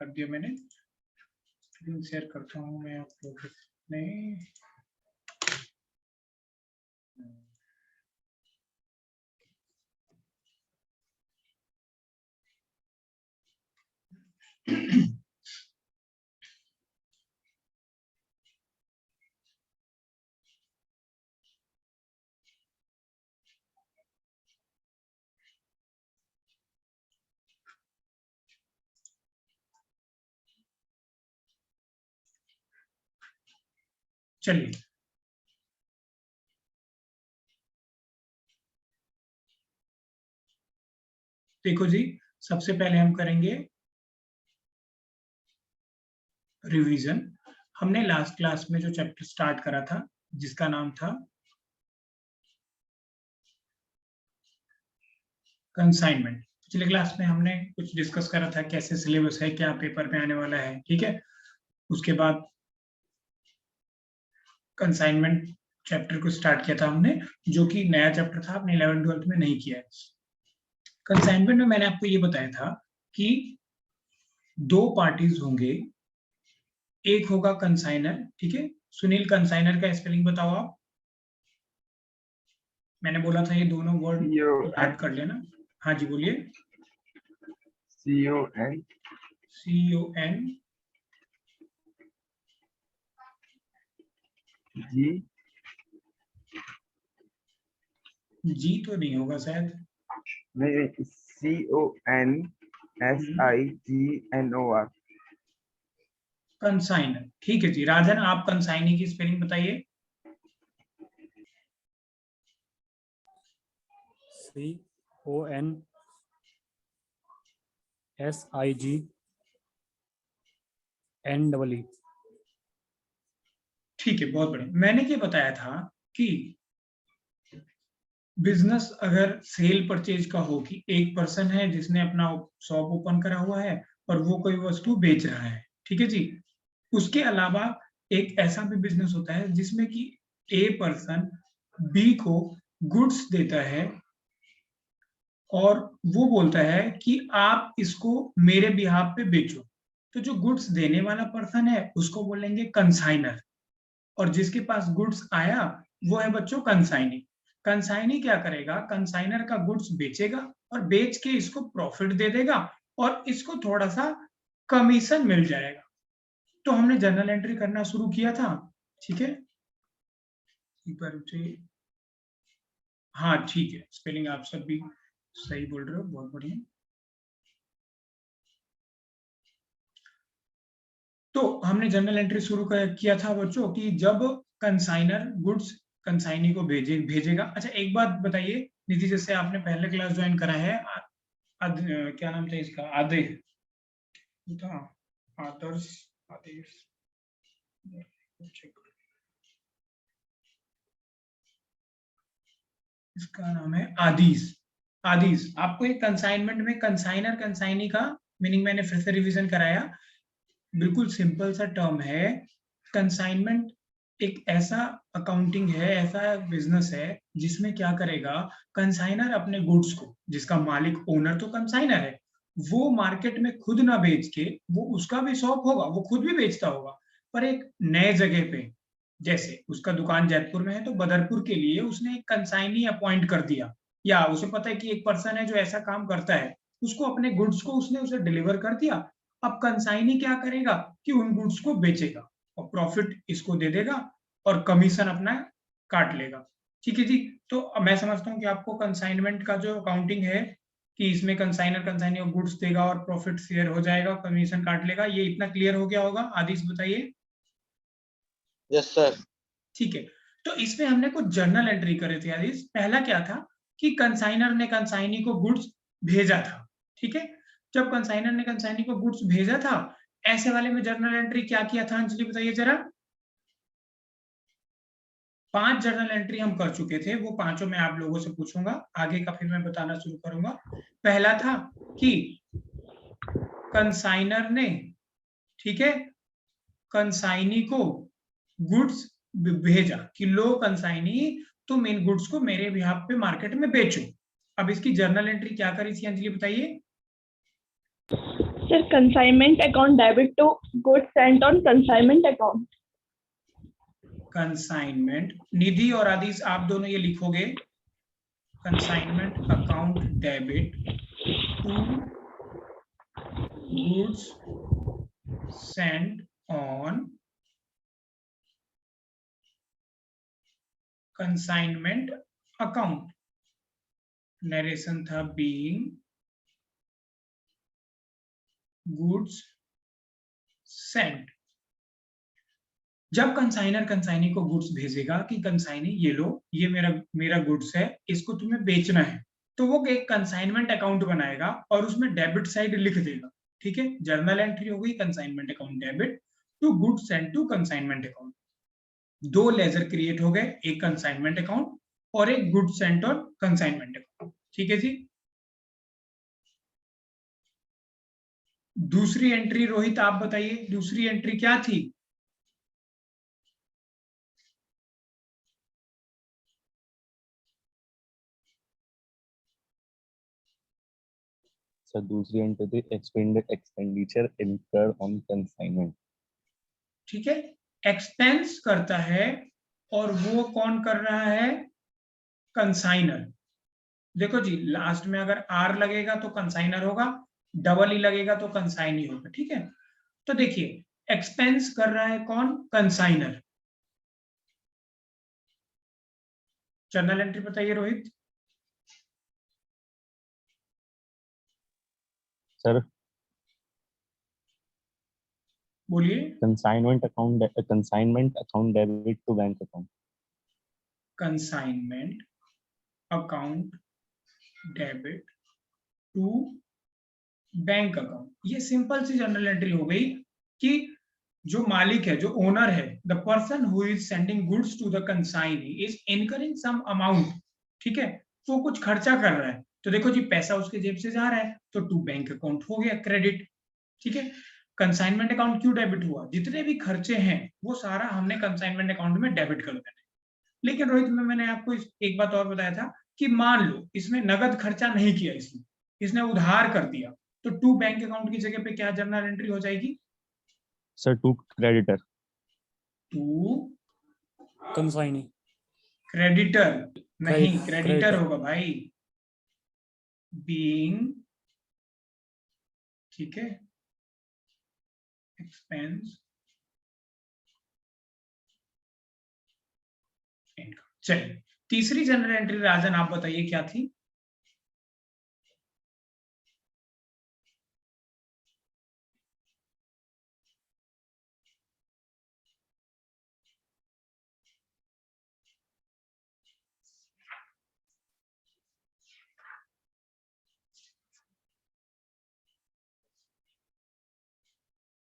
कर दिया मैंने, स्क्रीन शेयर करता हूँ मैं आप लोग में। चलिए देखो जी, सबसे पहले हम करेंगे रिवीजन। हमने लास्ट क्लास में जो चैप्टर स्टार्ट करा था जिसका नाम था कंसाइनमेंट, पिछले क्लास में हमने कुछ डिस्कस करा था, कैसे सिलेबस है, क्या पेपर में आने वाला है, ठीक है। उसके बाद कंसाइनमेंट चैप्टर को स्टार्ट किया था हमने, जो कि नया चैप्टर था, आपने 11th-12th में नहीं किया है। कंसाइनमेंट में मैंने आपको ये बताया था कि दो पार्टीज होंगे, एक होगा कंसाइनर, ठीक है। सुनील, कंसाइनर का स्पेलिंग बताओ आप। मैंने बोला था ये दोनों वर्ड याद कर लेना। हाँ जी बोलिए। CON CON जी तो नहीं होगा शायद। नहीं, CONSIGNOR। कंसाइनर, ठीक है जी। राजन, आप कंसाइनी की स्पेलिंग बताइए। CONSIGNEE। ठीक है, बहुत बढ़िया। मैंने ये बताया था कि बिजनेस अगर सेल परचेज का हो, कि एक पर्सन है जिसने अपना शॉप ओपन करा हुआ है और वो कोई वस्तु बेच रहा है, ठीक है जी। उसके अलावा एक ऐसा भी बिजनेस होता है जिसमें कि ए पर्सन बी को गुड्स देता है और वो बोलता है कि आप इसको मेरे बिहाफ पे बेचो। तो जो गुड्स देने वाला पर्सन है उसको बोलेंगे कंसाइनर, और जिसके पास गुड्स आया वो है बच्चों कंसाइनी। कंसाइनी क्या करेगा, कंसाइनर का गुड्स बेचेगा और बेच के इसको प्रॉफिट दे देगा और इसको थोड़ा सा कमीशन मिल जाएगा। तो हमने जर्नल एंट्री करना शुरू किया था, ठीक है। एक बार उसे, हाँ ठीक है, स्पेलिंग आप सब भी सही बोल रहे हो, बहुत बढ़िया। तो हमने जर्नल एंट्री शुरू किया था बच्चों कि जब कंसाइनर गुड्स कंसाइनी को भेजेगा। अच्छा एक बात बताइए निधि, जैसे आपने पहले क्लास ज्वाइन करा है, क्या नाम था इसका, आदर्श, आदेश, इसका नाम है आदिश। आदिश, आपको एक कंसाइनमेंट में कंसाइनर कंसाइनी का मीनिंग मैंने फिर से रिवीजन कराया। बिल्कुल सिंपल सा टर्म है। कंसाइनमेंट एक ऐसा अकाउंटिंग है, ऐसा बिजनेस है जिसमें क्या करेगा, कंसाइनर अपने गुड्स को, जिसका मालिक ओनर तो कंसाइनर है, वो मार्केट में खुद ना बेच के, वो उसका भी शॉप होगा, वो खुद भी बेचता होगा, पर एक नए जगह पे, जैसे उसका दुकान जयपुर में है तो बदरपुर के लिए उसने एक कंसाइनी अपॉइंट कर दिया, या उसे पता है कि एक पर्सन है जो ऐसा काम करता है, उसको अपने गुड्स को उसने उसे डिलीवर कर दिया। अब कंसाइनी क्या करेगा कि उन गुड्स को बेचेगा और प्रॉफिट इसको दे देगा और कमीशन अपना काट लेगा, ठीक है जी। तो मैं समझता हूँ कि आपको कंसाइनमेंट का जो अकाउंटिंग है कि इसमें कंसाइनर कंसाइनी को गुड्स देगा और प्रॉफिट शेयर हो जाएगा, कमीशन काट लेगा, ये इतना क्लियर हो गया होगा। आदिश बताइए। Yes sir. ठीक है, तो इसमें हमने कुछ जर्नल एंट्री करे थे आदिश। पहला क्या था कि कंसाइनर ने कंसाइनी को गुड्स भेजा था, ठीक है। जब कंसाइनर ने कंसाइनी को गुड्स भेजा था, ऐसे वाले में जर्नल एंट्री क्या किया था अंजलि बताइए जरा। 5 जर्नल एंट्री हम कर चुके थे, वो पांचों मैं आप लोगों से पूछूंगा, आगे का फिर मैं बताना शुरू करूंगा। पहला था कि कंसाइनर ने, ठीक है, कंसाइनी को गुड्स भेजा कि लो कंसाइनी तुम इन गुड्स को मेरे बिहाफ पे मार्केट में बेचो। अब इसकी जर्नल एंट्री क्या करी थी अंजलि बताइए। Sir, consignment account debit to goods sent on consignment account. Consignment, Nidhi और आदिश आप दोनों ये लिखोगे, consignment account debit to goods sent on consignment account. Narration था बीइंग गुड्स सेंट। जब कंसाइनर कंसाइनी को गुड्स भेजेगा कि कंसाइनी ये लो, ये मेरा गुड्स है, इसको तुम्हें बेचना है, तो वो एक कंसाइनमेंट अकाउंट बनाएगा और उसमें डेबिट साइड लिख देगा। ठीक है, जर्नल एंट्री हो गई consignment account debit to goods sent to consignment account. दो लेजर क्रिएट हो गए, एक कंसाइनमेंट अकाउंट और एक गुड्स सेंट और कंसाइनमेंट अकाउंट। ठीक है जी। दूसरी एंट्री रोहित आप बताइए, दूसरी एंट्री क्या थी? सर दूसरी एंट्री थी एक्सपेंडिचर इनकर्ड ऑन कंसाइनमेंट। ठीक है, एक्सपेंस करता है और वो कौन कर रहा है? कंसाइनर। देखो जी, लास्ट में अगर आर लगेगा तो कंसाइनर होगा, डबल ई लगेगा तो कंसाइनी होगा। ठीक है, तो देखिए एक्सपेंस कर रहा है कौन? कंसाइनर। जर्नल एंट्री बताइए रोहित। सर बोलिए। Consignment account debit to bank account. Consignment account debit to bank account. ये सिंपल सी जनरल एंट्री हो गई कि जो मालिक है, जो ओनर है, the person who is sending goods to the consignee is incurring some amount. ठीक है, तो वो कुछ खर्चा कर रहा है, तो देखो जी पैसा उसके जेब से जा रहा है तो टू बैंक अकाउंट हो गया, क्रेडिट। ठीक है, कंसाइनमेंट अकाउंट क्यों डेबिट हुआ? जितने भी खर्चे हैं वो सारा हमने कंसाइनमेंट अकाउंट में डेबिट कर देना है। लेकिन रोहित में मैंने आपको एक बात और बताया था कि मान लो इसमें नगद खर्चा नहीं किया, इसने उधार कर दिया, तो टू बैंक अकाउंट की जगह पे क्या जर्नल एंट्री हो जाएगी? Sir to creditor. To consignee. Creditor नहीं, क्रेडिटर creditor होगा भाई। बीइंग, ठीक है, एक्सपेंस इनकम। चलिए, तीसरी जनरल एंट्री राजन आप बताइए क्या थी?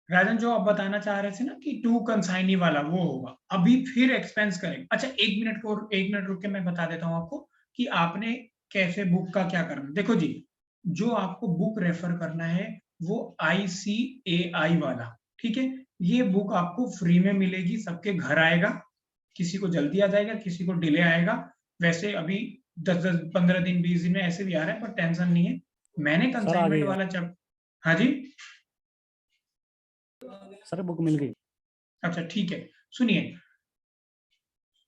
राजन जो आप बताना चाह रहे थे ना कि टू कंसाइनी वाला, वो होगा। अभी फिर एक्सपेंस करेंगे। अच्छा एक मिनट रुक के मैं बता देता हूं आपको कि आपने कैसे बुक का क्या करना। देखो जी, जो आपको बुक रेफर करना है वो ICAI वाला, ठीक है, ये बुक आपको फ्री में मिलेगी, सबके घर आएगा, किसी को जल्दी आ जाएगा, किसी को डिले आएगा। वैसे अभी 10-10, 15 दिन 20 दिन में ऐसे भी आ रहा है, पर टेंशन नहीं है। मैंने कंसाइनमेंट वाला हाँ जी सर बुक मिल गई। अच्छा ठीक है, सुनिए,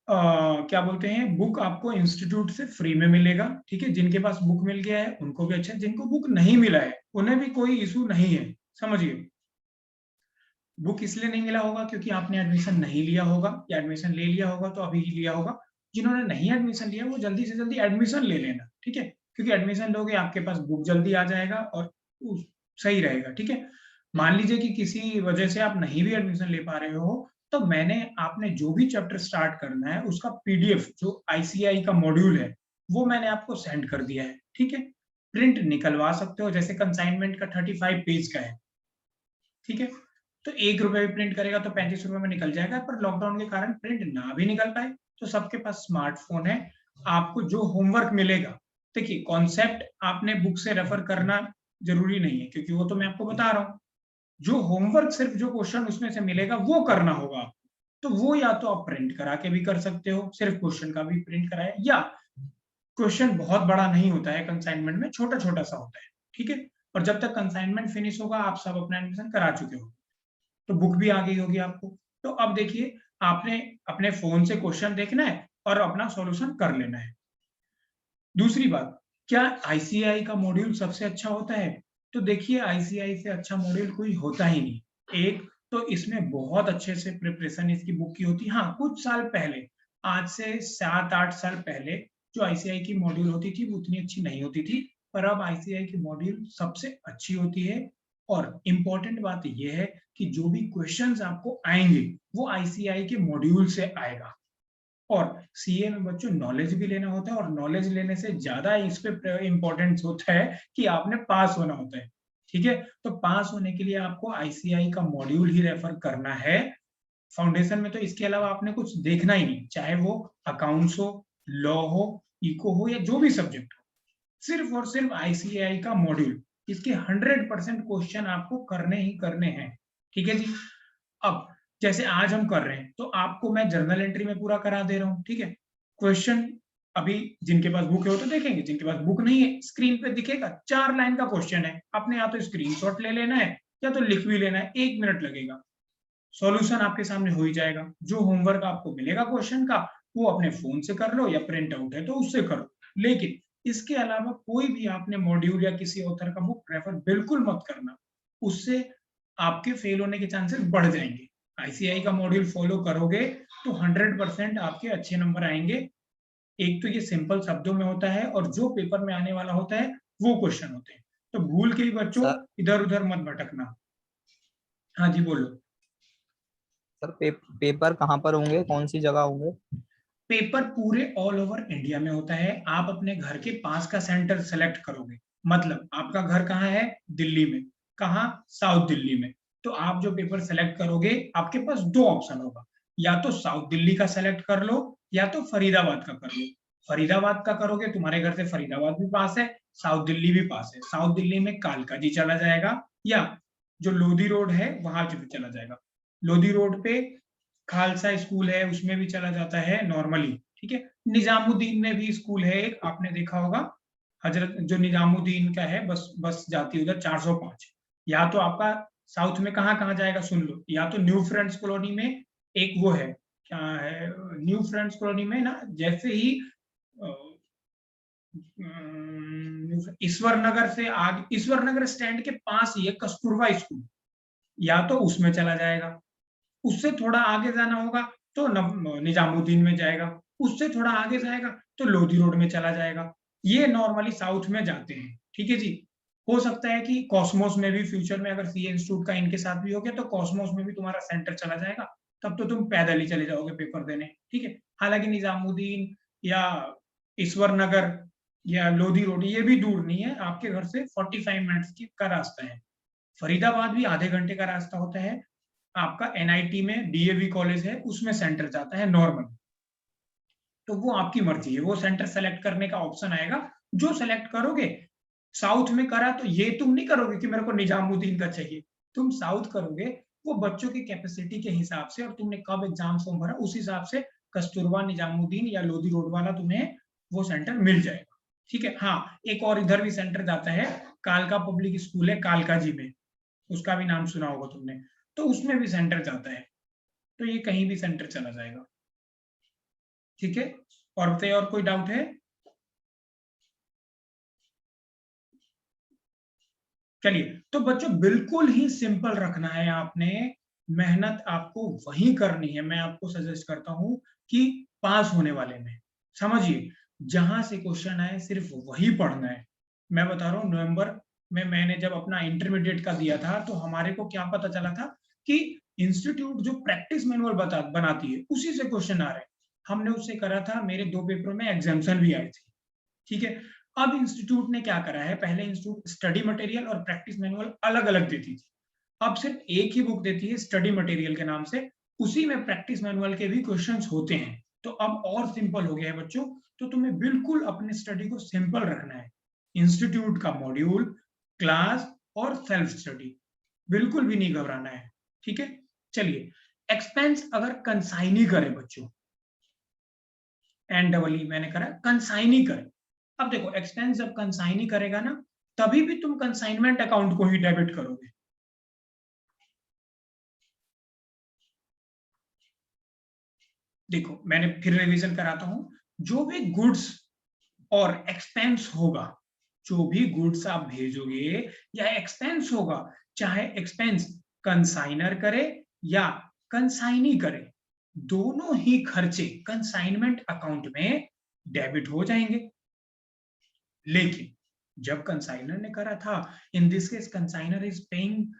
क्या बोलते हैं, बुक आपको इंस्टीट्यूट से फ्री में मिलेगा। ठीक है, जिनके पास बुक मिल गया है उनको भी अच्छा, जिनको बुक नहीं मिला है उन्हें भी कोई इशू नहीं है। समझिए, बुक इसलिए नहीं मिला होगा क्योंकि आपने एडमिशन नहीं लिया होगा, या एडमिशन ले लिया होगा तो अभी ही लिया होगा। जिन्होंने नहीं एडमिशन लिया वो जल्दी से जल्दी एडमिशन ले लेना। ठीक है, क्योंकि एडमिशन लोगे आपके पास बुक जल्दी आ जाएगा और सही रहेगा। ठीक है, मान लीजिए कि किसी वजह से आप नहीं भी एडमिशन ले पा रहे हो, तो मैंने आपने जो भी चैप्टर स्टार्ट करना है उसका PDF जो ICAI का मॉड्यूल है वो मैंने आपको सेंड कर दिया है। ठीक है, प्रिंट निकलवा सकते हो, जैसे कंसाइनमेंट का 35 पेज का है। ठीक है, तो 1 रुपए भी प्रिंट करेगा तो 35 रुपए में निकल जाएगा, पर लॉकडाउन के कारण प्रिंट ना भी निकल पाए तो सबके पास स्मार्टफोन है। आपको जो होमवर्क मिलेगा, देखिए कॉन्सेप्ट आपने बुक से रेफर करना जरूरी नहीं है, क्योंकि वो तो मैं आपको बता रहा हूँ। जो होमवर्क सिर्फ जो क्वेश्चन उसमें से मिलेगा वो करना होगा आपको, तो वो या तो आप प्रिंट करा के भी कर सकते हो, सिर्फ क्वेश्चन का भी प्रिंट कराया, या क्वेश्चन बहुत बड़ा नहीं होता है कंसाइनमेंट में, छोटा छोटा सा होता है। ठीक है, और जब तक कंसाइनमेंट फिनिश होगा आप सब अपना एडमिशन करा चुके हो, तो बुक भी आ गई होगी आपको। तो अब देखिए, आपने अपने फोन से क्वेश्चन देखना है और अपना सॉल्यूशन कर लेना है। दूसरी बात, क्या आईसीआई का मॉड्यूल सबसे अच्छा होता है? तो देखिए, आईसीआई से अच्छा मॉड्यूल कोई होता ही नहीं। एक तो इसमें बहुत अच्छे से प्रिपरेशन इसकी बुक की होती है। हाँ, कुछ साल पहले, आज से 7-8 साल पहले जो आईसीआई की मॉड्यूल होती थी वो उतनी अच्छी नहीं होती थी, पर अब आईसीआई की मॉड्यूल सबसे अच्छी होती है। और इम्पोर्टेंट बात यह है कि जो भी क्वेश्चंस आपको आएंगे वो आईसीआई के मॉड्यूल से आएगा। और सीए में बच्चों नॉलेज भी लेना होता है, और नॉलेज लेने से ज्यादा इस पे इंपॉर्टेंस होता है कि आपने पास होना होता है। ठीक है, तो पास होने के लिए आपको आईसीआई का मॉड्यूल ही रेफर करना है। फाउंडेशन में तो इसके अलावा आपने कुछ देखना ही नहीं, चाहे वो अकाउंट्स हो, लॉ हो, इको हो, या जो भी सब्जेक्ट हो, सिर्फ और सिर्फ आईसीआई का मॉड्यूल, इसके 100% क्वेश्चन आपको करने ही करने हैं। ठीक है जी। अब जैसे आज हम कर रहे हैं, तो आपको मैं जर्नल एंट्री में पूरा करा दे रहा हूँ। ठीक है, क्वेश्चन अभी जिनके पास बुक है वो तो देखेंगे, जिनके पास बुक नहीं है स्क्रीन पे दिखेगा 4 लाइन का क्वेश्चन है, आपने या तो स्क्रीनशॉट ले लेना है या तो लिख भी लेना है, 1 मिनट लगेगा, सॉल्यूशन आपके सामने हो ही जाएगा। जो होमवर्क आपको मिलेगा क्वेश्चन का वो अपने फोन से कर लो, या प्रिंट आउट है तो उससे करो। लेकिन इसके अलावा कोई भी आपने मॉड्यूल या किसी ऑथर का बुक प्रेफर बिल्कुल मत करना, उससे आपके फेल होने के चांसेस बढ़ जाएंगे। आईसीआई का मॉड्यूल फॉलो करोगे तो 100% आपके अच्छे नंबर आएंगे। एक तो ये सिंपल शब्दों में होता है, और जो पेपर में आने वाला होता है वो क्वेश्चन होते हैं, तो भूल के भी बच्चों सर इधर उधर मत भटकना। हाँ जी बोलो। सर पेपर कहाँ पर होंगे, कौन सी जगह होंगे? पेपर पूरे ऑल ओवर इंडिया में होता है। आप अपने घर के पास का सेंटर सेलेक्ट करोगे, मतलब आपका घर कहाँ है? दिल्ली में। कहाँ? साउथ दिल्ली में। तो आप जो पेपर सेलेक्ट करोगे, आपके पास 2 ऑप्शन होगा, या तो साउथ दिल्ली का सेलेक्ट कर लो या तो फरीदाबाद का कर लो। फरीदाबाद का करोगे, तुम्हारे घर से फरीदाबाद भी पास है, साउथ दिल्ली भी पास है। साउथ दिल्ली में कालका जी चला जाएगा, या जो लोधी रोड है वहां भी चला जाएगा। लोधी रोड पे खालसा स्कूल है, उसमें भी चला जाता है नॉर्मली। ठीक है, निजामुद्दीन में भी स्कूल है एक, आपने देखा होगा, हजरत जो निजामुद्दीन का है, बस जाती है उधर 405। या तो आपका साउथ में कहाँ कहाँ जाएगा सुन लो, या तो न्यू फ्रेंड्स कॉलोनी में एक वो है, क्या है, न्यू फ्रेंड्स कॉलोनी में ना, जैसे ही ईश्वर नगर से आगे, ईश्वर नगर स्टैंड के पास ही है कस्तूरबा स्कूल, या तो उसमें चला जाएगा। उससे थोड़ा आगे जाना होगा तो निजामुद्दीन में जाएगा, उससे थोड़ा आगे जाएगा तो लोधी रोड में चला जाएगा। ये नॉर्मली साउथ में जाते हैं। ठीक है जी। हो सकता है कि कॉस्मोस में भी फ्यूचर में अगर सीए इंस्टीट्यूट का इनके साथ भी हो गया तो कॉस्मोस में भी तुम्हारा सेंटर चला जाएगा, तब तो तुम पैदल ही चले जाओगे पेपर देने। ठीक है, हालांकि निजामुद्दीन या ईश्वर नगर या लोधी रोड ये भी दूर नहीं है, आपके घर से 45 मिनट्स का रास्ता है। फरीदाबाद भी आधे घंटे का रास्ता होता है। आपका एनआईटी में डीएवी कॉलेज है, उसमें सेंटर जाता है नॉर्मल, तो वो आपकी मर्जी है, वो सेंटर सेलेक्ट करने का ऑप्शन आएगा, जो सेलेक्ट करोगे। साउथ में करा तो ये तुम नहीं करोगे कि मेरे को निजामुद्दीन का चाहिए, तुम साउथ करोगे वो बच्चों की कैपेसिटी के हिसाब से, और तुमने कब एग्जाम फॉर्म भरा उस हिसाब से कस्तूरबा, निजामुद्दीन या लोधी रोड वाला तुम्हें वो सेंटर मिल जाएगा। ठीक है। हाँ, एक और इधर भी सेंटर जाता है, कालका पब्लिक स्कूल है कालका जी में, उसका भी नाम सुना होगा तुमने, तो उसमें भी सेंटर जाता है, तो ये कहीं भी सेंटर चला जाएगा। ठीक है, और बताइए, और कोई डाउट है? चलिए, तो बच्चों बिल्कुल ही सिंपल रखना है आपने, मेहनत आपको वही करनी है। मैं आपको सजेस्ट करता हूं कि पास होने वाले में समझिए, जहां से क्वेश्चन आए सिर्फ वही पढ़ना है। मैं बता रहा हूँ, नवंबर में मैंने जब अपना इंटरमीडिएट का दिया था तो हमारे को क्या पता चला था कि इंस्टीट्यूट जो प्रैक्टिस मैनुअल बनाती है उसी से क्वेश्चन आ रहे हैं। हमने उससे करा था, मेरे 2 पेपरों में एग्जाम्शन भी आई थी। ठीक है, अब इंस्टीट्यूट ने क्या करा है, पहले इंस्टीट्यूट स्टडी मटेरियल और प्रैक्टिस मैनुअल अलग अलग देती थी, अब सिर्फ एक ही बुक देती है स्टडी मटेरियल के नाम से, उसी में प्रैक्टिस मैनुअल के भी क्वेश्चंस होते हैं। तो अब और सिंपल हो गया है बच्चों, तो तुम्हें बिल्कुल अपने स्टडी को सिंपल रखना है। इंस्टीट्यूट का मॉड्यूल, क्लास और सेल्फ स्टडी, बिल्कुल भी नहीं घबराना है। ठीक है, चलिए, एक्सपेंस अगर कंसाइनी करे बच्चों, NEE मैंने करा कंसाइनी करे। अब देखो, एक्सपेंस जब कंसाइनी करेगा ना, तभी भी तुम कंसाइनमेंट अकाउंट को ही डेबिट करोगे। देखो मैंने फिर रिवीजन कराता हूं, जो भी गुड्स और एक्सपेंस होगा, जो भी गुड्स आप भेजोगे या एक्सपेंस होगा, चाहे एक्सपेंस कंसाइनर करे या कंसाइनी करे, दोनों ही खर्चे कंसाइनमेंट अकाउंट में डेबिट हो जाएंगे। लेकिन जब कंसाइनर ने करा था, in this case consignor is paying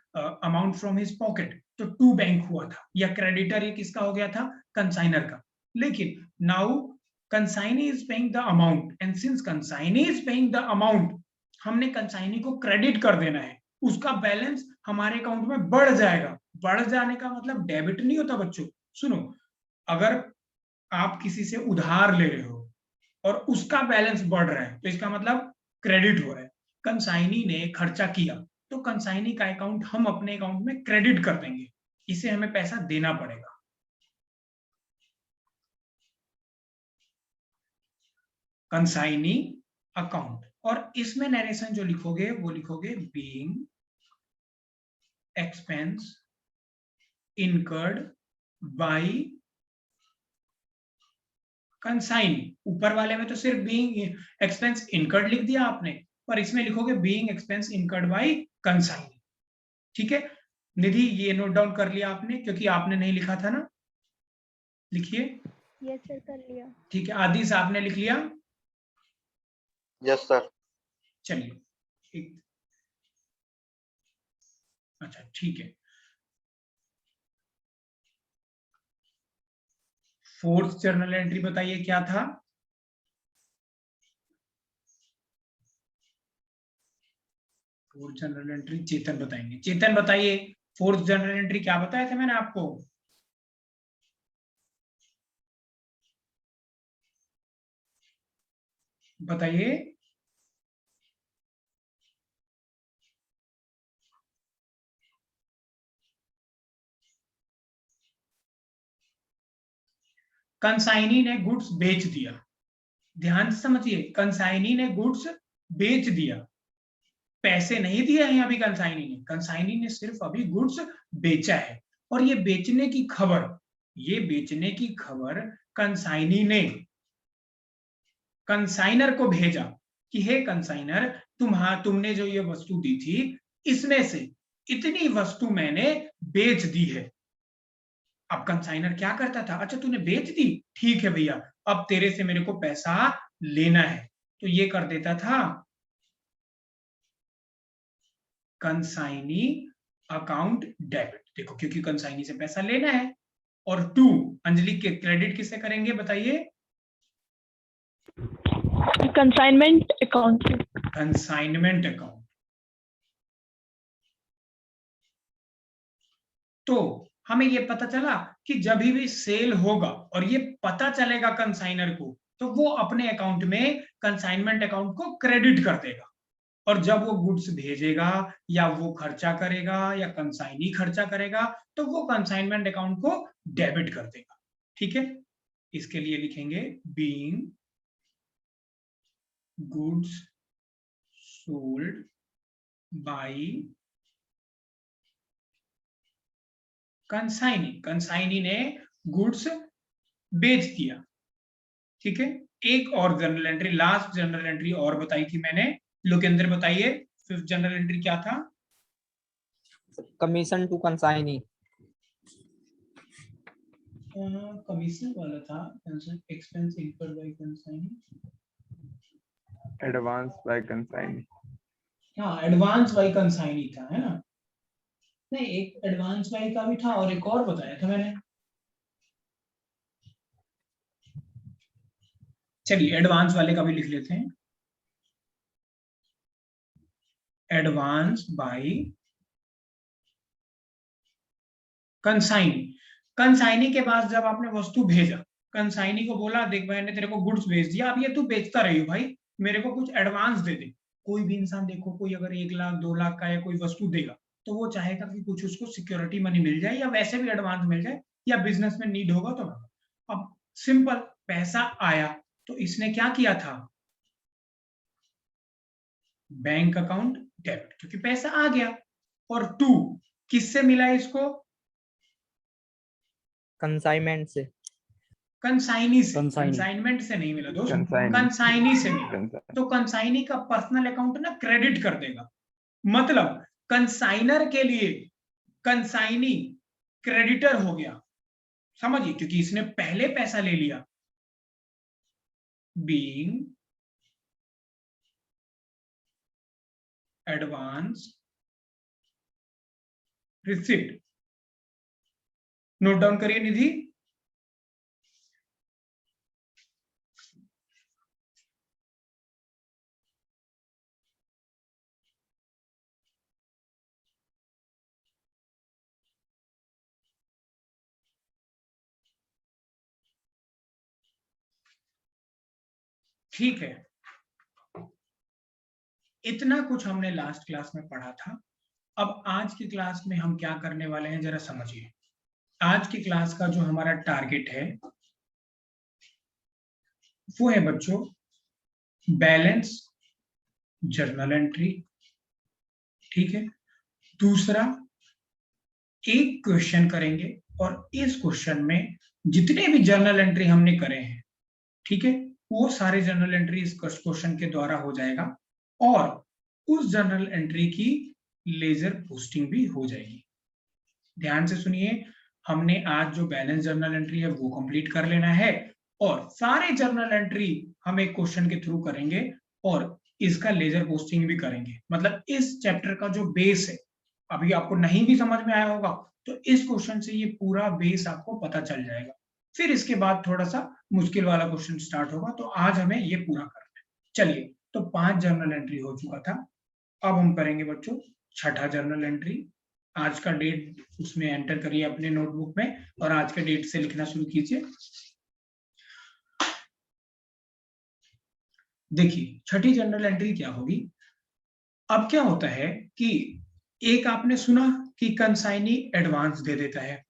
amount from his pocket, तो टू बैंक हुआ था, या क्रेडिटर ये किसका हो गया था, कंसाइनर का। लेकिन now consignee is paying the amount, and since consignee is paying the amount, हमने कंसाइनी को क्रेडिट कर देना है, उसका बैलेंस हमारे अकाउंट में बढ़ जाएगा। बढ़ जाने का मतलब डेबिट नहीं होता बच्चों। सुनो, अगर आप किसी से उधार ले रहे हो और उसका बैलेंस बढ़ रहा है, तो इसका मतलब क्रेडिट हो रहा है। कंसाइनी ने खर्चा किया, तो कंसाइनी का अकाउंट हम अपने अकाउंट में क्रेडिट कर देंगे, इसे हमें पैसा देना पड़ेगा। कंसाइनी अकाउंट, और इसमें नरेशन जो लिखोगे वो लिखोगे being expense incurred by consignee. ऊपर वाले में तो सिर्फ बीइंग एक्सपेंस इनकर्ड लिख दिया आपने, पर इसमें लिखोगे being expense incurred by consignee. ठीक है निधि, ये नोट डाउन कर लिया आपने, क्योंकि आपने नहीं लिखा था ना, लिखिए। यस सर, कर लिया। ठीक है आदिश, आपने लिख लिया? Yes sir. चलिए अच्छा ठीक है। फोर्थ जर्नल एंट्री बताइए क्या था? फोर्थ जनरल एंट्री चेतन बताएंगे। चेतन बताइए, फोर्थ जनरल एंट्री क्या बताया था मैंने आपको? बताइए। कंसाइनी ने गुड्स बेच दिया, ध्यान से समझिए, कंसाइनी ने गुड्स बेच दिया, पैसे नहीं दिए हैं अभी कंसाइनी ने सिर्फ अभी गुड्स बेचा है। और ये बेचने की खबर कंसाइनी ने कंसाइनर को भेजा कि हे कंसाइनर, तुमने जो ये वस्तु दी थी, इसमें से इतनी वस्तु मैंने बेच दी है। अब कंसाइनर क्या करता था, अच्छा तूने बेच दी, ठीक है भैया, अब तेरे से मेरे को पैसा लेना है, तो ये कर देता था कंसाइनी अकाउंट डेबिट। देखो क्योंकि कंसाइनी से पैसा लेना है। और टू, अंजलि के क्रेडिट किससे करेंगे बताइए? Consignment account. Consignment account. तो हमें ये पता चला कि जब भी सेल होगा और ये पता चलेगा कंसाइनर को, तो वो अपने अकाउंट में कंसाइनमेंट अकाउंट को क्रेडिट कर देगा, और जब वो गुड्स भेजेगा या वो खर्चा करेगा या कंसाइनी खर्चा करेगा, तो वो कंसाइनमेंट अकाउंट को डेबिट कर देगा। ठीक है, इसके लिए लिखेंगे being goods sold by consignee, consignee ने गुड्स बेच दिया। ठीक है, एक और general entry, last general entry और बताई थी मैंने, लोकेंद्र बताइए फिफ्थ जनरल एंट्री क्या था? Commission to consignee. कमीशन वाला था, expense incurred by consignee, advance bye consignee. हाँ एडवांस बाय कंसाइनी था, है ना? नहीं, एक एडवांस बाय का भी था और एक और बताया था मैंने। चलिए एडवांस वाले का भी लिख लेते हैं, एडवांस बाय कंसाइनी। कंसाइनी के पास जब आपने वस्तु भेजा, कंसाइनी को बोला देख मैंने तेरे को गुड्स भेज दिया, अब ये तू बेचता रही भाई, मेरे को कुछ एडवांस दे दे। कोई भी इंसान देखो, कोई अगर 1 लाख 2 लाख का या कोई वस्तु देगा, तो वो चाहेगा कि कुछ उसको सिक्योरिटी मनी मिल जाए, या वैसे भी एडवांस मिल जाए, या बिजनेस में नीड होगा तो। अब सिंपल पैसा आया, तो इसने क्या किया था, बैंक अकाउंट डेबिट, क्योंकि पैसा आ गया। और 2 किससे मिला इसको? कंसाइनमेंट से। कंसाइनी से, कंसाइनी। कंसाइनमेंट से नहीं मिला दोस्त, कंसाइनी। कंसाइनी से मिला। कंसाइनी। तो कंसाइनी का पर्सनल अकाउंट ना क्रेडिट कर देगा, मतलब कंसाइनर के लिए कंसाइनी क्रेडिटर हो गया, समझिए, क्योंकि इसने पहले पैसा ले लिया। Being advance receipt. Note down करिए निधि। ठीक है, इतना कुछ हमने लास्ट क्लास में पढ़ा था। अब आज की क्लास में हम क्या करने वाले हैं जरा समझिए। आज की क्लास का जो हमारा टारगेट है वो है बच्चों बैलेंस जर्नल एंट्री, ठीक है। दूसरा, एक क्वेश्चन करेंगे और इस क्वेश्चन में जितने भी जर्नल एंट्री हमने करे हैं, ठीक है, वो सारे जर्नल एंट्री इस क्वेश्चन के द्वारा हो जाएगा और उस जर्नल एंट्री की लेजर पोस्टिंग भी हो जाएगी। ध्यान से सुनिए, हमने आज जो बैलेंस जर्नल एंट्री है वो कंप्लीट कर लेना है और सारे जर्नल एंट्री हम एक क्वेश्चन के थ्रू करेंगे और इसका लेजर पोस्टिंग भी करेंगे। मतलब इस चैप्टर का जो बेस है, अभी आपको नहीं भी समझ में आया होगा तो इस क्वेश्चन से ये पूरा बेस आपको पता चल जाएगा। फिर इसके बाद थोड़ा सा मुश्किल वाला क्वेश्चन स्टार्ट होगा, तो आज हमें ये पूरा करना है। चलिए, तो 5 जर्नल एंट्री हो चुका था। अब हम करेंगे बच्चों 6ठा जर्नल एंट्री। आज का डेट उसमें एंटर करिए अपने नोटबुक में और आज के डेट से लिखना शुरू कीजिए। देखिए, 6ठी जर्नल एंट्री क्या होगी। अब क्या होता है कि एक आपने सुना कि कंसाइनी एडवांस दे देता है।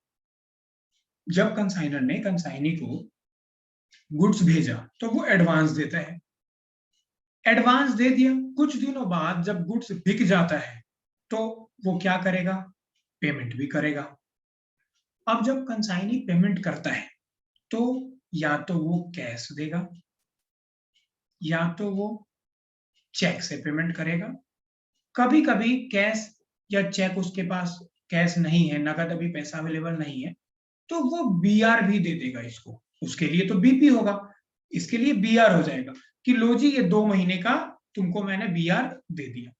जब कंसाइनर ने कंसाइनी को गुड्स भेजा तो वो एडवांस देता है। एडवांस दे दिया, कुछ दिनों बाद जब गुड्स बिक जाता है तो वो क्या करेगा? पेमेंट भी करेगा। अब जब कंसाइनी पेमेंट करता है तो या तो वो कैश देगा या तो वो चेक से पेमेंट करेगा। कभी कभी कैश या चेक उसके पास कैश नहीं है, नगद अभी पैसा अवेलेबल नहीं है, तो वो बीआर भी दे देगा इसको। उसके लिए तो बीपी होगा, इसके लिए बीआर हो जाएगा कि लो जी ये 2 महीने का तुमको मैंने बीआर दे दिया।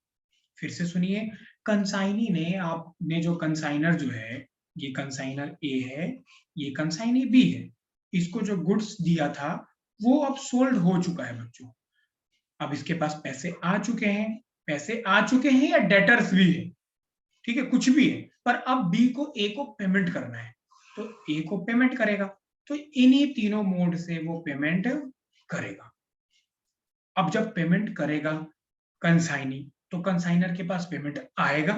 फिर से सुनिए, कंसाइनी ने, आपने जो कंसाइनर जो है, ये कंसाइनर ए है, ये कंसाइनी बी है, इसको जो गुड्स दिया था वो अब सोल्ड हो चुका है बच्चों। अब इसके पास पैसे आ चुके हैं, पैसे आ चुके हैं या डेटर्स भी है, ठीक है, कुछ भी है, पर अब बी को ए को पेमेंट करना है तो ए को पेमेंट करेगा। तो इन्हीं तीनों मोड से वो पेमेंट करेगा। अब जब पेमेंट करेगा कंसाइनी तो कंसाइनर के पास पेमेंट आएगा,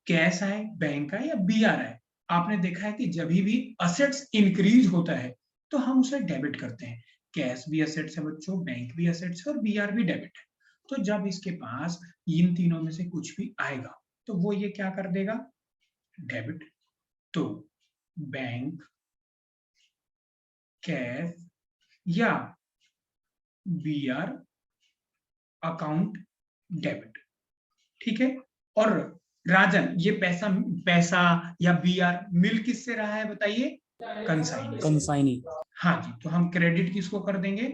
कैश आए, बैंक आए या बीआर आए। आपने देखा है कि जब भी असेट्स इंक्रीज होता है तो हम उसे डेबिट करते हैं। कैश भी असेट्स है बच्चों, बैंक भी असेट्स है और बीआर भी डेबिट है। तो जब इसके पास इन तीनों में से कुछ भी आएगा तो वो ये क्या कर देगा? डेबिट। तो बैंक, कैश या बीआर अकाउंट डेबिट, ठीक है। और राजन, ये पैसा या बीआर मिल किससे रहा है बताइए? कंसाइनी से। कंसाइनी। हाँ जी, तो हम क्रेडिट किसको कर देंगे?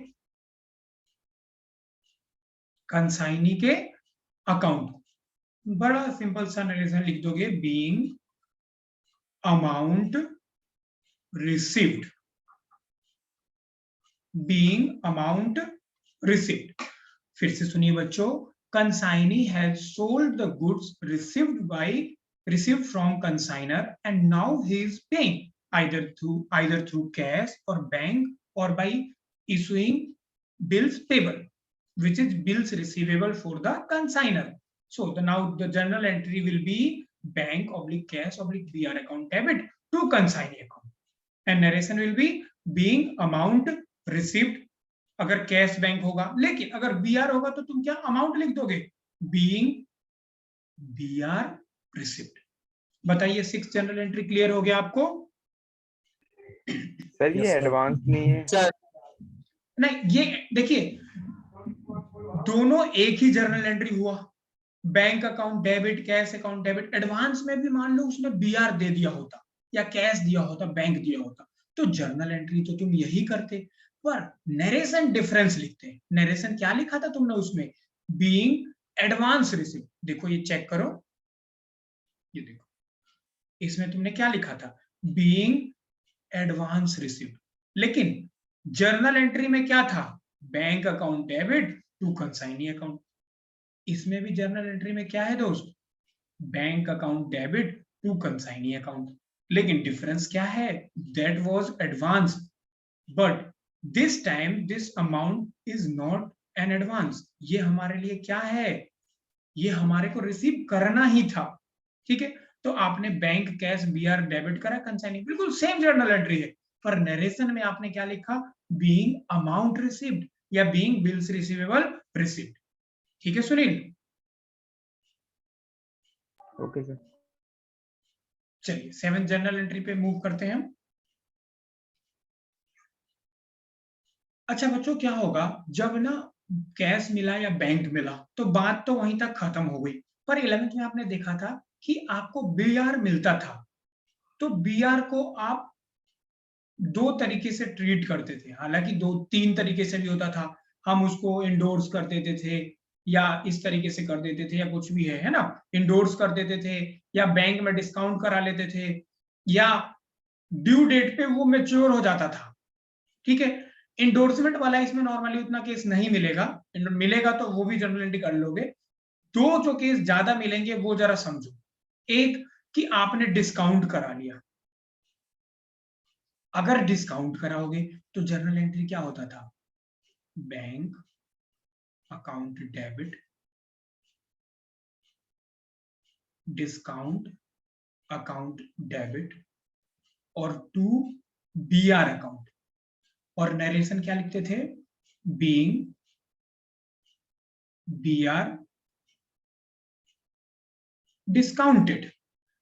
कंसाइनी के अकाउंट। बड़ा सिंपल सा नरेशन लिख दोगे, being amount received, being amount received. फिर से सुनिए बच्चों, consignee has sold the goods received from consignor and now he is paying either through cash or bank or by issuing bills payable, which is bills receivable for the consignor. So now the journal entry will be bank/cash/BR account debit to consignee account, and narration will be being amount received अगर cash bank होगा, लेकिन अगर B R होगा तो तुम क्या amount लिख दोगे? Being BR receipt. बताइए 6 जनरल एंट्री क्लियर हो गया आपको? सर ये Yes, sir. एडवांस नहीं है। नहीं, ये देखिए दोनों एक ही जर्नल एंट्री हुआ, bank account debit, cash account debit. Advance में भी मान लो उसने बीआर दे दिया होता या कैश दिया होता, बैंक दिया होता, तो जर्नल एंट्री तो तुम यही करते, पर नरेशन डिफरेंस लिखते हैं। नरेशन क्या लिखा था तुमने उसमें? Being advance receipt. देखो ये चेक करो, ये देखो इसमें तुमने क्या लिखा था? Being advance receipt. लेकिन जर्नल एंट्री में क्या था? Bank account debit to consignee account. इसमें भी जर्नल एंट्री में क्या है दोस्त? Bank account debit to consignee account. लेकिन डिफरेंस क्या है? That was advance, but this time this amount is not an advance. ये हमारे लिए क्या है? ये हमारे को रिसीव करना ही था। ठीक है, तो आपने बैंक कैश बीआर डेबिट करा, कंसाइनिंग बिल्कुल सेम जर्नल एंट्री है, पर नरेशन में आपने क्या लिखा? बीइंग अमाउंट रिसीव्ड या बीइंग बिल्स रिसीवेबल रिसीव्ड। ठीक है सुनील? Okay sir. चलिए 7 जर्नल एंट्री पे मूव करते हैं हम। अच्छा बच्चों, क्या होगा जब ना कैश मिला या बैंक मिला तो बात तो वहीं तक खत्म हो गई, पर 11th में आपने देखा था कि आपको बीआर मिलता था, तो बीआर को आप दो तरीके से ट्रीट करते थे। हालांकि 2-3 तरीके से भी होता था, हम उसको इंडोर्स कर देते थे या इस तरीके से कर देते थे या कुछ भी है ना, इंडोर्स कर देते थे या बैंक में डिस्काउंट करा लेते थे या ड्यू डेट पे वो मेच्योर हो जाता था। ठीक है, इंडोर्समेंट वाला इसमें नॉर्मली उतना केस नहीं मिलेगा, मिलेगा तो वो भी जर्नल एंट्री कर लोगे। दो जो केस ज्यादा मिलेंगे वो जरा समझो। एक कि आपने डिस्काउंट करा लिया, अगर डिस्काउंट कराओगे तो जर्नल एंट्री क्या होता था? Bank account debit discount account debit और टू बीआर अकाउंट, और नरेशन क्या लिखते थे? Being BR discounted.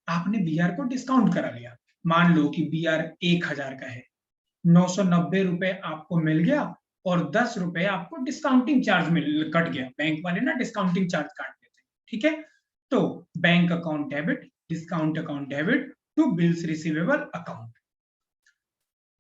आपने बीआर को डिस्काउंट करा लिया, मान लो कि बीआर 1000 का है, 990 रुपए आपको मिल गया और 10 रुपए आपको डिस्काउंटिंग चार्ज मिल कट गया। बैंक वाले ना डिस्काउंटिंग चार्ज काट देते हैं। ठीक है, तो bank account debit discount account debit to bills receivable account.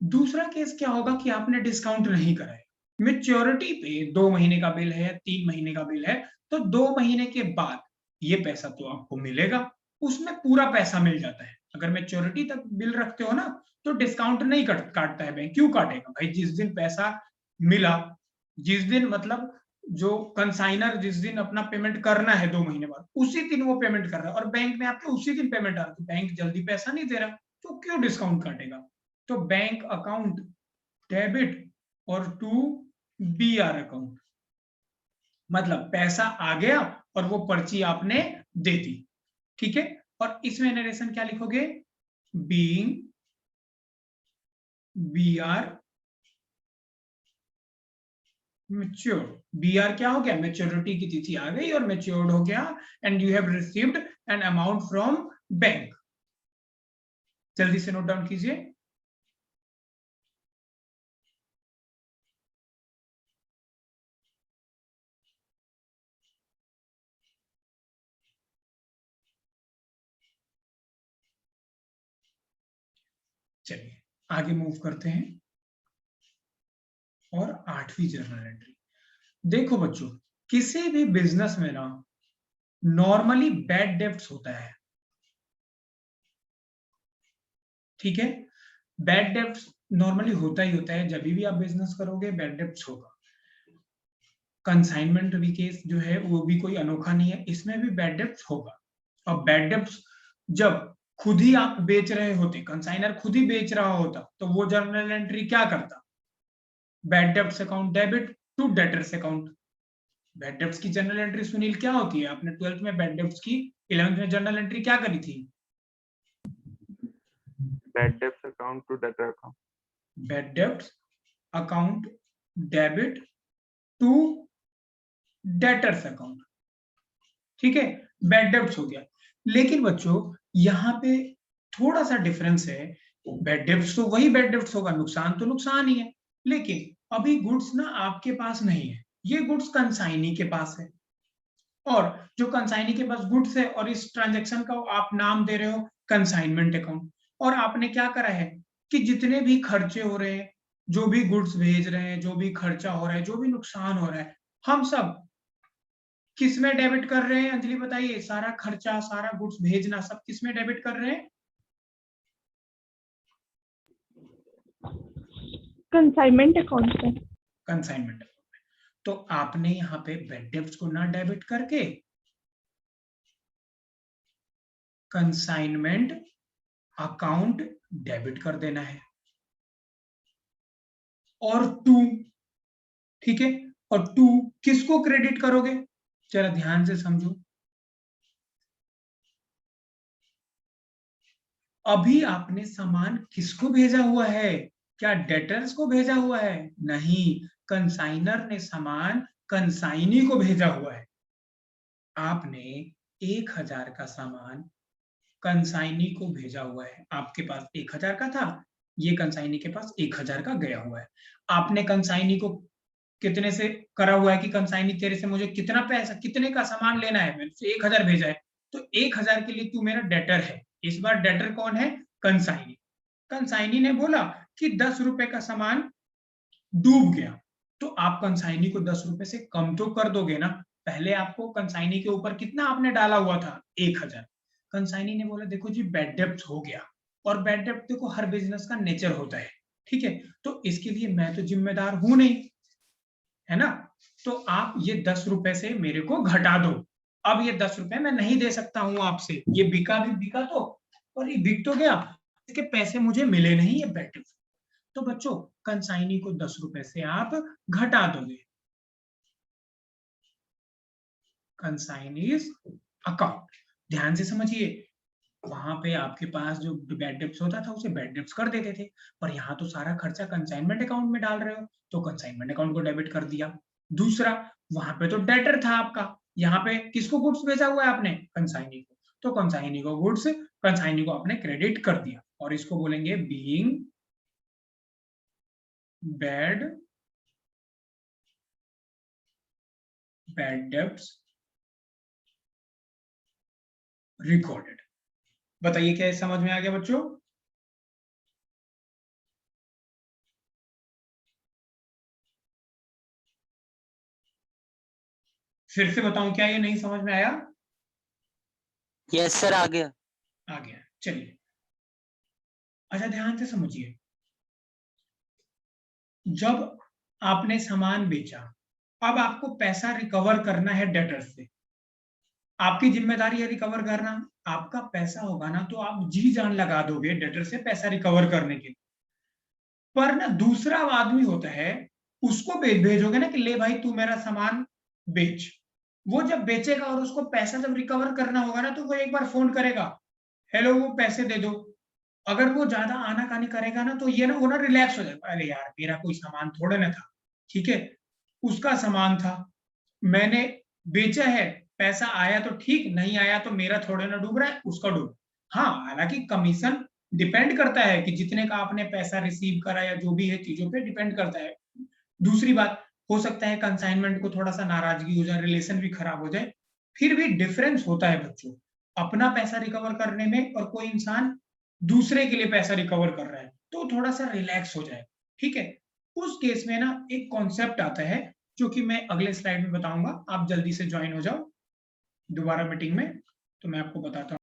दूसरा केस क्या होगा कि आपने डिस्काउंट नहीं कराया, मेच्योरिटी पे 2 महीने का बिल है, 3 महीने का बिल है, तो 2 महीने के बाद ये पैसा तो आपको मिलेगा, उसमें पूरा पैसा मिल जाता है। अगर मेच्योरिटी तक बिल रखते हो ना तो डिस्काउंट नहीं काटता है बैंक। क्यों काटेगा भाई? जिस दिन पैसा मिला, जिस दिन मतलब जो कंसाइनर जिस दिन अपना पेमेंट करना है 2 महीने बाद, उसी दिन वो पेमेंट कर रहा है और बैंक में आपके उसी दिन पेमेंट आ रहा है, तो बैंक जल्दी पैसा नहीं दे रहा, तो क्यों डिस्काउंट काटेगा? तो बैंक अकाउंट डेबिट और टू बीआर अकाउंट, मतलब पैसा आ गया और वो पर्ची आपने दे दी। ठीक है, और इसमें नरेशन क्या लिखोगे? Being B R mature. बीआर क्या हो गया? मैच्योरिटी की तिथि आ गई और मैच्योर्ड हो गया, and you have received an amount from bank. जल्दी से नोट डाउन कीजिए। चलिए आगे मूव करते हैं और 8वीं जर्नल एंट्री। देखो बच्चों, किसी भी बिजनेस में ना नॉर्मली बैड डेब्ट्स होता है। ठीक है, बैड डेब्ट्स नॉर्मली होता ही होता है, जब भी आप बिजनेस करोगे बैड डेब्ट्स होगा। कंसाइनमेंट भी केस जो है वो भी कोई अनोखा नहीं है, इसमें भी बैड डेब्ट्स होगा। और बैड डेब्ट्स जब खुद ही आप बेच रहे होते, कंसाइनर खुद ही बेच रहा होता, तो वो जर्नल एंट्री क्या करता? Bad debts account debit to debtors account. Bad debts की जर्नल एंट्री सुनील क्या होती है? आपने 12th में बैड डेब्ट्स की 11th में जर्नल एंट्री क्या करी थी? Bad debts account to debtor account. Bad debts account debit to debtors account. ठीक है, बैड डेब्ट्स हो गया। लेकिन बच्चों यहाँ पे थोड़ा सा डिफरेंस है, बैड डेब्ट्स तो वही बैड डेब्ट्स होगा, नुकसान तो नुकसान ही है, लेकिन अभी गुड्स ना आपके पास नहीं है, ये गुड्स कंसाइनी के पास है, और जो कंसाइनी के पास गुड्स है और इस ट्रांजैक्शन का आप नाम दे रहे हो कंसाइनमेंट अकाउंट, और आपने क्या करा है कि जितने भी खर्चे हो रहे हैं, जो भी गुड्स भेज रहे हैं, जो भी खर्चा हो रहा है, जो भी नुकसान हो रहा है, हम सब किस में डेबिट कर रहे हैं? अंजलि बताइए, सारा खर्चा, सारा गुड्स भेजना, सब किस में डेबिट कर रहे हैं? कंसाइनमेंट अकाउंट में। कंसाइनमेंट अकाउंट में। तो आपने यहाँ पे बैड डेब्ट्स को ना डेबिट करके कंसाइनमेंट अकाउंट डेबिट कर देना है, और 2, ठीक है, और 2 किसको क्रेडिट करोगे? जरा ध्यान से समझो, अभी आपने सामान किसको भेजा हुआ है? क्या डेटर्स को भेजा हुआ है? नहीं, कंसाइनर ने सामान कंसाइनी को भेजा हुआ है। आपने 1000 का सामान कंसाइनी को भेजा हुआ है, आपके पास 1000 का था, ये कंसाइनी के पास 1000 का गया हुआ है। आपने कंसाइनी को कितने से करा हुआ है कि कंसाइनी तेरे से मुझे कितना पैसा, कितने का सामान लेना है, मैंने 1000 भेजा है, तो 1000 के लिए तू मेरा डेटर है। इस बार डेटर कौन है? कंसाइनी। कंसाइनी ने बोला कि 10 रुपए का सामान डूब गया, तो आप कंसाइनी को 10 रुपए से कम तो कर दोगे ना। पहले आपको कंसाइनी के ऊपर कितना आपने डाला हुआ था? 1000। कंसाइनी ने बोला देखो जी बैड डेब्ट हो गया, और बैड डेब्ट देखो हर बिजनेस का नेचर होता है, ठीक है, तो इसके लिए मैं तो जिम्मेदार हूं नहीं, है ना, तो आप ये 10 रुपए से मेरे को घटा दो। अब ये 10 रुपए मैं नहीं दे सकता हूं आपसे, ये बिका भी बिका तो, और ये बिक तो गया, इसके पैसे मुझे मिले नहीं, ये बैड डेब्ट। तो बच्चों कंसाइनी को 10 रुपए से आप घटा दोगे। कंसाइनीज अकाउंट, ध्यान से समझिए, वहां पे आपके पास जो बैड डेब्ट्स होता था उसे बैड डेब्ट्स कर देते थे, पर यहाँ तो सारा खर्चा कंसाइनमेंट अकाउंट में डाल रहे हो, तो कंसाइनमेंट अकाउंट को डेबिट कर दिया। दूसरा, वहां पे तो डेटर था आपका, यहाँ पे किसको गुड्स भेजा हुआ है आपने? कंसाइनी को, तो कंसाइनी को गुड्स, कंसाइनी को आपने क्रेडिट कर दिया, और इसको बोलेंगे बीइंग बैड डेब्ट्स रिकॉर्डेड। बताइए क्या समझ में आ गया बच्चों? फिर से बताऊं क्या ये नहीं समझ में आया? यस सर, आ गया। आ गया, चलिए। अच्छा ध्यान से समझिए, जब आपने सामान बेचा, अब आपको पैसा रिकवर करना है डेटर से, आपकी जिम्मेदारी है रिकवर करना। आपका पैसा होगा ना तो आप जी जान लगा दोगे डेटर से पैसा रिकवर करने के लिए, पर ना दूसरा आदमी होता है, उसको भेजोगे ना कि ले भाई तू मेरा सामान बेच, वो जब बेचेगा और उसको पैसा जब रिकवर करना होगा ना, तो वो एक बार फोन करेगा, हेलो वो पैसे दे दो। अगर वो ज्यादा आनाकानी करेगा ना, तो ये ना वो ना रिलैक्स हो जाएगा, अरे यार मेरा कोई सामान थोड़े ना था, ठीक है, उसका सामान था, मैंने बेचा है, पैसा आया तो ठीक, नहीं आया तो मेरा थोड़े ना डूब रहा है, उसका डूब। हाँ, हालांकि कमीशन डिपेंड करता है कि जितने का आपने पैसा रिसीव करा या जो भी है चीजों पे डिपेंड करता है। दूसरी बात, हो सकता है कंसाइनमेंट को थोड़ा सा नाराजगी हो जाए, रिलेशन भी खराब हो जाए, फिर भी डिफरेंस होता है बच्चों, अपना पैसा रिकवर करने में और कोई इंसान दूसरे के लिए पैसा रिकवर कर रहा है, तो थोड़ा सा रिलैक्स हो जाए, ठीक है। उस केस में ना एक कॉन्सेप्ट आता है जो कि मैं अगले स्लाइड में बताऊंगा, आप जल्दी से ज्वाइन हो जाओ दोबारा मीटिंग में, तो मैं आपको बताता हूँ।